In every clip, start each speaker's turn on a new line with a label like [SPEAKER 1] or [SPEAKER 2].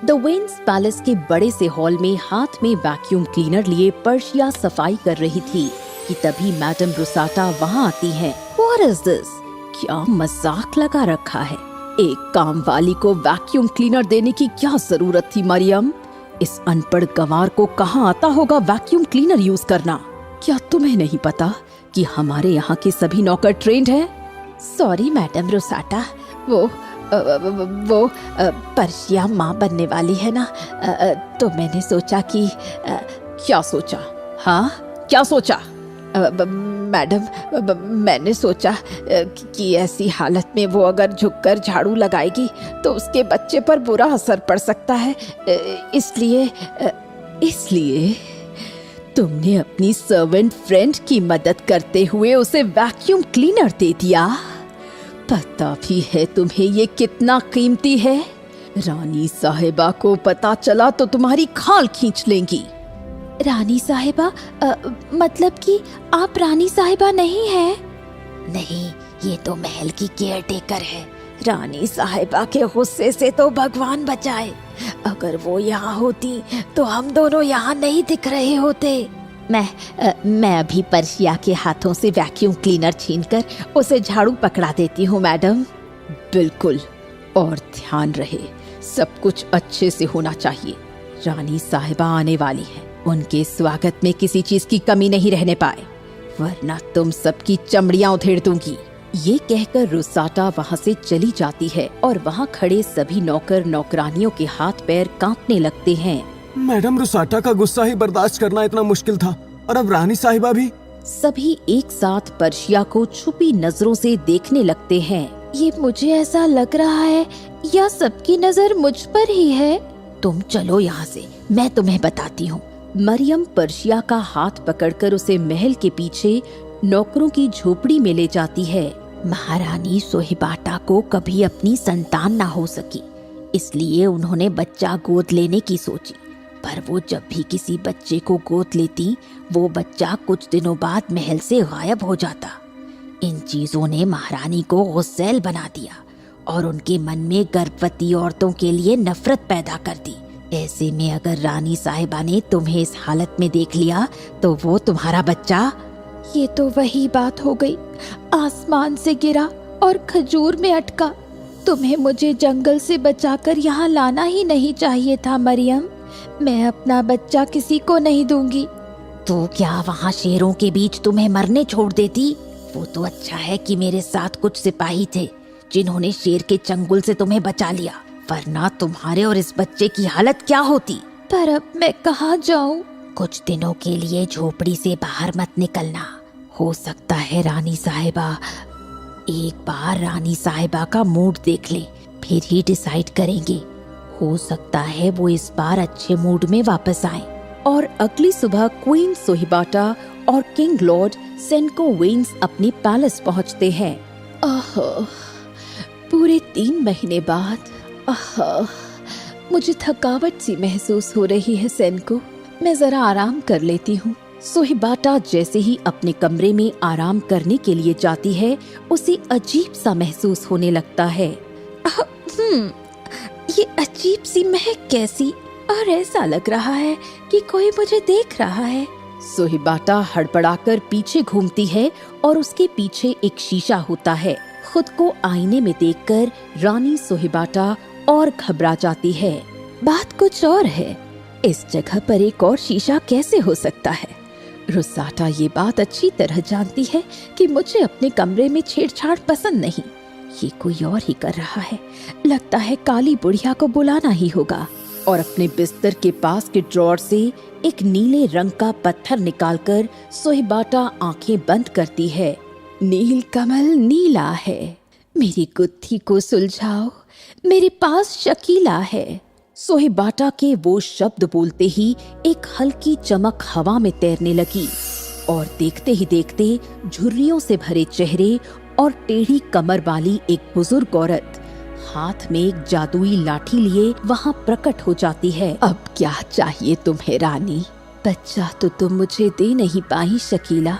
[SPEAKER 1] The veins palace के बड़े से हॉल में हाथ में वैक्यूम क्लीनर लिए पर्शिया सफाई कर रही थी कि तभी मैडम रुसाटा वहाँ आती है। What is this? क्या मजाक लगा रखा है? एक काम वाली को वैक्यूम क्लीनर देने की क्या जरूरत थी मरियम? इस अनपढ़ गंवार को कहाँ आता होगा वैक्यूम क्लीनर यूज करना? क्या तुम्हें नहीं पता कि हमारे यहाँ के सभी नौकर ट्रेंड हैं? सॉरी मैडम रुसाटा, वो पर्शिया माँ बनने वाली है ना, तो मैंने सोचा कि क्या सोचा? हाँ, क्या सोचा? मैडम, मैंने सोचा कि ऐसी हालत में वो अगर झुककर झाड़ू लगाएगी तो उसके बच्चे पर बुरा असर पड़ सकता है, इसलिए तुमने अपनी सर्वेंट फ्रेंड की मदद करते हुए उसे वैक्यूम क्लीनर दे दिया। पता भी है तुम्हें ये कितना कीमती है? रानी साहिबा को पता चला तो तुम्हारी खाल खींच लेंगी। रानी साहिबा, मतलब कि आप रानी साहिबा नहीं हैं? नहीं, ये तो महल की केयरटेकर है। रानी साहिबा के गुस्से से तो भगवान बचाए, अगर वो यहाँ होती तो हम दोनों यहाँ नहीं दिख रहे होते। मैं अभी पर्शिया के हाथों से वैक्यूम क्लीनर छीनकर उसे झाड़ू पकड़ा देती हूँ मैडम। बिल्कुल, और ध्यान रहे सब कुछ अच्छे से होना चाहिए। रानी साहिबा आने वाली है, उनके स्वागत में किसी चीज की कमी नहीं रहने पाए, वरना तुम सबकी चमड़ियां उधेड़ दूंगी। ये कहकर रुसाटा वहाँ से चली जाती है और वहाँ खड़े सभी नौकर नौकरानियों के हाथ पैर कांपने लगते हैं।
[SPEAKER 2] मैडम रुसाटा का गुस्सा ही बर्दाश्त करना इतना मुश्किल था, और अब रानी साहिबा भी।
[SPEAKER 1] सभी एक साथ पर्शिया को छुपी नजरों से देखने लगते हैं। ये मुझे ऐसा लग रहा है या सबकी नजर मुझ पर ही है? तुम चलो यहाँ से, मैं तुम्हें बताती हूँ। मरियम पर्शिया का हाथ पकड़कर उसे महल के पीछे नौकरों की झोपड़ी में ले जाती है। महारानी सोहिबाटा को कभी अपनी संतान ना हो सकी, इसलिए उन्होंने बच्चा गोद लेने की सोची, पर वो जब भी किसी बच्चे को गोद लेती वो बच्चा कुछ दिनों बाद महल से गायब हो जाता। इन चीजों ने महारानी को गुस्सैल बना दिया और उनके मन में गर्भवती औरतों के लिए नफरत पैदा कर दी। ऐसे में अगर रानी साहिबा ने तुम्हें इस हालत में देख लिया तो वो तुम्हारा बच्चा। ये तो वही बात हो गई, आसमान से गिरा और खजूर में अटका। तुम्हें मुझे जंगल से बचाकर यहाँ लाना ही नहीं चाहिए था मरियम। मैं अपना बच्चा किसी को नहीं दूंगी। तो क्या वहाँ शेरों के बीच तुम्हें मरने छोड़ देती? वो तो अच्छा है कि मेरे साथ कुछ सिपाही थे जिन्होंने शेर के चंगुल से तुम्हें बचा लिया, वरना तुम्हारे और इस बच्चे की हालत क्या होती। पर अब मैं कहाँ जाऊँ? कुछ दिनों के लिए झोपड़ी से बाहर मत निकलना। हो सकता है रानी साहिबा, एक बार रानी साहिबा का मूड देख ले, फिर ही डिसाइड करेंगे। हो सकता है वो इस बार अच्छे मूड में वापस आए। और अगली सुबह क्वीन सोहिबाटा और किंग लॉर्ड सेनको वेन्स अपने पैलेस पहुंचते हैं। पूरे 3 महीने बाद मुझे थकावट सी महसूस हो रही है सेनको, मैं जरा आराम कर लेती हूँ। सोहिबाटा जैसे ही अपने कमरे में आराम करने के लिए जाती है उसे अजीब सा महसूस होने लगता है। ये अजीब सी महक कैसी, और ऐसा लग रहा है कि कोई मुझे देख रहा है। सोहिबाटा हड़बड़ाकर पीछे घूमती है और उसके पीछे एक शीशा होता है। खुद को आईने में देखकर रानी सोहिबाटा और घबरा जाती है। बात कुछ और है, इस जगह पर एक और शीशा कैसे हो सकता है? रुसाटा ये बात अच्छी तरह जानती है कि मुझे अपने कमरे में छेड़छाड़ पसंद नहीं। ये कोई और ही कर रहा है, लगता है काली बुढ़िया को बुलाना ही होगा। और अपने बिस्तर के पास के ड्रॉर से एक नीले रंग का पत्थर निकालकर सोहिबाटा आंखें बंद करती है। नील कमल नीला है, मेरी गुत्थी को सुलझाओ, मेरे पास शकीला है। सोहिबाटा के वो शब्द बोलते ही एक हल्की चमक हवा में तैरने लगी और देखते ही देखते झुर्रियों से भरे चेहरे और टेढ़ी कमर वाली एक बुजुर्ग औरत हाथ में एक जादुई लाठी लिए वहाँ प्रकट हो जाती है। अब क्या चाहिए तुम्हें रानी? बच्चा तो तुम मुझे दे नहीं पाई शकीला,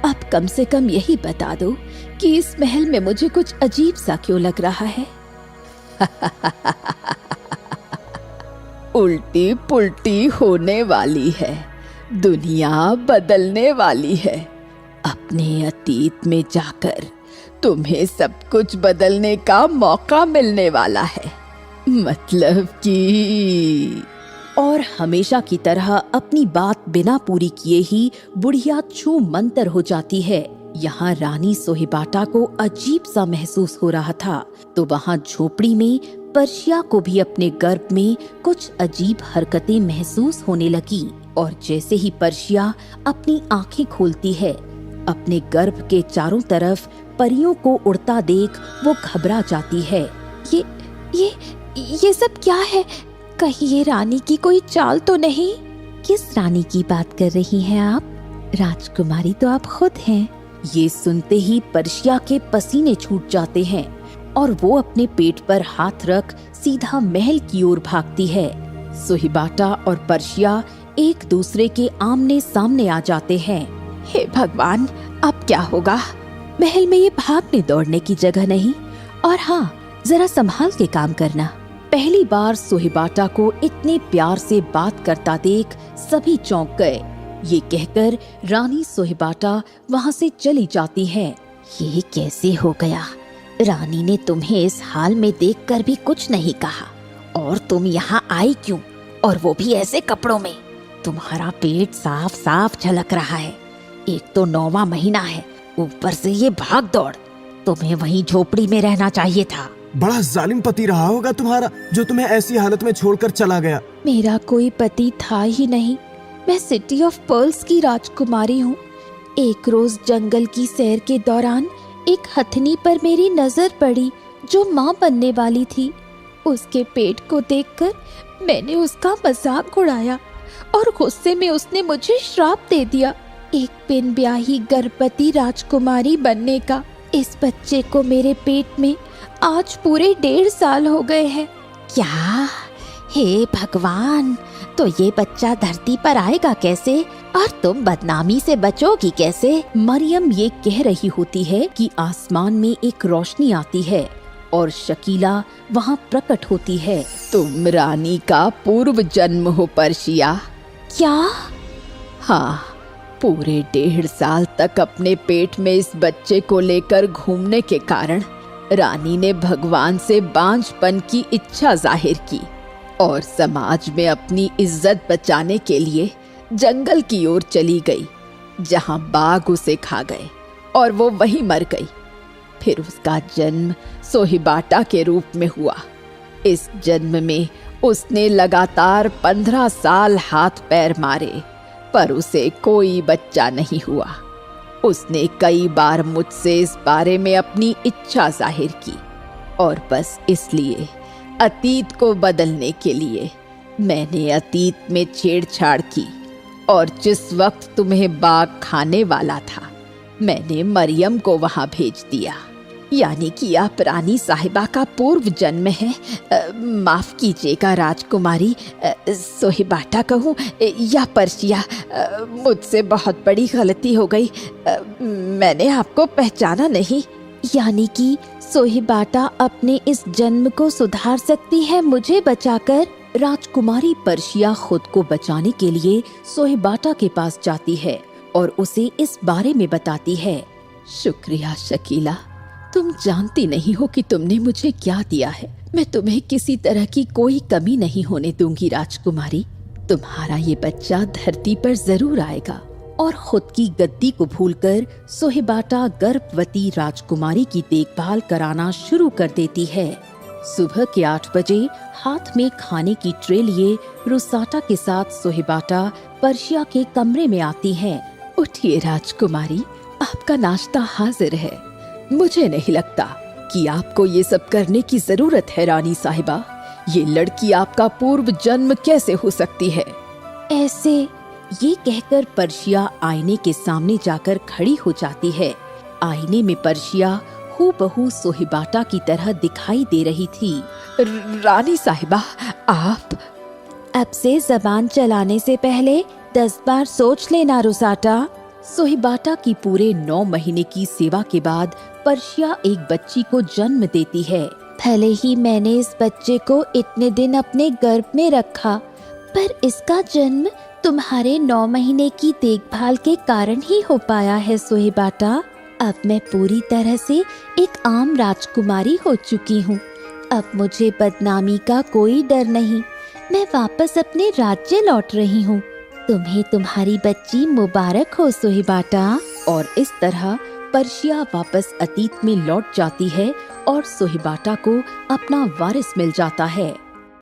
[SPEAKER 1] अब कम से कम यही बता दो कि इस महल में मुझे कुछ अजीब सा क्यों लग रहा है। उल्टी पुल्टी होने वाली है, दुनिया बदलने वाली है। अपने अतीत में जाकर तुम्हें सब कुछ बदलने का मौका मिलने वाला है। मतलब कि और हमेशा की तरह अपनी बात बिना पूरी किए ही बुढ़िया छू मंतर हो जाती है। यहाँ रानी सोहिबाटा को अजीब सा महसूस हो रहा था, तो वहाँ झोपड़ी में पर्शिया को भी अपने गर्भ में कुछ अजीब हरकतें महसूस होने लगी। और जैसे ही पर्शिया अपनी आंखें खोलती है, अपने गर्भ के चारों तरफ परियों को उड़ता देख वो घबरा जाती है। ये सब क्या है? कहीं ये रानी की कोई चाल तो नहीं? किस रानी की बात कर रही हैं आप? राजकुमारी तो आप खुद हैं। ये सुनते ही पर्शिया के पसीने छूट जाते हैं और वो अपने पेट पर हाथ रख सीधा महल की ओर भागती है। सोहिबाटा और पर्शिया एक दूसरे के आमने सामने आ जाते हैं। हे भगवान, अब क्या होगा? महल में ये भागने दौड़ने की जगह नहीं, और हाँ, जरा संभाल के काम करना। पहली बार सोहिबाटा को इतने प्यार से बात करता देख सभी चौंक गए। ये कहकर रानी सोहिबाटा वहाँ से चली जाती है। ये कैसे हो गया? रानी ने तुम्हें इस हाल में देखकर भी कुछ नहीं कहा, और तुम यहाँ आई क्यों? और वो भी ऐसे कपड़ों में। तुम्हारा पेट साफ साफ झलक रहा है। एक तो 9वां महीना है, ऊपर से ये भाग दौड़। तुम्हें वहीं झोपड़ी में रहना चाहिए था।
[SPEAKER 2] बड़ा जालिम पति रहा होगा तुम्हारा, जो तुम्हें ऐसी हालत में छोड़कर चला गया।
[SPEAKER 1] मेरा कोई पति था ही नहीं। मैं सिटी ऑफ पर्ल्स की राजकुमारी हूँ। एक रोज जंगल की सैर के दौरान एक हथनी पर मेरी नजर पड़ी, जो माँ बनने वाली थी। उसके पेट को देखकर मैंने उसका मजाक उड़ाया और गुस्से में उसने मुझे श्राप दे दिया, एक बिन ब्याही गर्भवती राजकुमारी बनने का। इस बच्चे को मेरे पेट में आज पूरे 1.5 साल हो गए हैं। क्या? हे भगवान, तो ये बच्चा धरती पर आएगा कैसे, और तुम बदनामी से बचोगी कैसे? मरियम ये कह रही होती है कि आसमान में एक रोशनी आती है और शकीला वहाँ प्रकट होती है। तुम रानी का पूर्व जन्म हो पर्शिया। क्या? हाँ, पूरे 1.5 साल तक अपने पेट में इस बच्चे को लेकर घूमने के कारण रानी ने भगवान से बांझपन की इच्छा जाहिर की और समाज में अपनी इज्जत बचाने के लिए जंगल की ओर चली गई, जहां बाघ उसे खा गए और वो वहीं मर गई। फिर उसका जन्म सोहिबाटा के रूप में हुआ। इस जन्म में उसने लगातार 15 साल हाथ पैर मारे, पर उसे कोई बच्चा नहीं हुआ। उसने कई बार मुझसे इस बारे में अपनी इच्छा जाहिर की, और बस इसलिए अतीत को बदलने के लिए मैंने अतीत में छेड़छाड़ की, और जिस वक्त तुम्हें बाघ खाने वाला था, मैंने मरियम को वहां भेज दिया। यानी कि आप रानी साहिबा का पूर्व जन्म है। माफ कीजिएगा राजकुमारी, सोहिबाटा कहूँ या पर्शिया, मुझसे बहुत बड़ी गलती हो गई। मैंने आपको पहचाना नहीं। यानी कि सोहिबाटा अपने इस जन्म को सुधार सकती है मुझे बचाकर। राजकुमारी पर्शिया खुद को बचाने के लिए सोहिबाटा के पास जाती है और उसे इस बारे में बताती है। शुक्रिया शकीला, तुम जानती नहीं हो कि तुमने मुझे क्या दिया है। मैं तुम्हें किसी तरह की कोई कमी नहीं होने दूंगी राजकुमारी। तुम्हारा ये बच्चा धरती पर जरूर आएगा। और खुद की गद्दी को भूलकर सोहिबाटा गर्भवती राजकुमारी की देखभाल कराना शुरू कर देती है। सुबह के 8 बजे हाथ में खाने की ट्रे लिए रुसाटा के साथ सोहिबाटा पर्शिया के कमरे में आती है। उठिए राजकुमारी, आपका नाश्ता हाजिर है। मुझे नहीं लगता कि आपको ये सब करने की जरूरत है रानी साहिबा। ये लड़की आपका पूर्व जन्म कैसे हो सकती है? ऐसे ये कहकर पर्शिया आईने के सामने जाकर खड़ी हो जाती है। आईने में पर्शिया हूबहू सोहिबाटा की तरह दिखाई दे रही थी। रानी साहिबा, आप अब से जबान चलाने से पहले 10 बार सोच लेना रुसाटा। सोहिबाटा की पूरे 9 महीने की सेवा के बाद पर्शिया एक बच्ची को जन्म देती है भले ही मैंने इस बच्चे को इतने दिन अपने गर्भ में रखा, पर इसका जन्म तुम्हारे 9 महीने की देखभाल के कारण ही हो पाया है सोहिबाटा। अब मैं पूरी तरह से एक आम राजकुमारी हो चुकी हूँ। अब मुझे बदनामी का कोई डर नहीं। मैं वापस अपने राज्य लौट रही हूँ। तुम्हें तुम्हारी बच्ची मुबारक हो सोहिबाटा। और इस तरह पर्शिया वापस अतीत में लौट जाती है और सोहिबाटा को अपना वारिस मिल जाता है।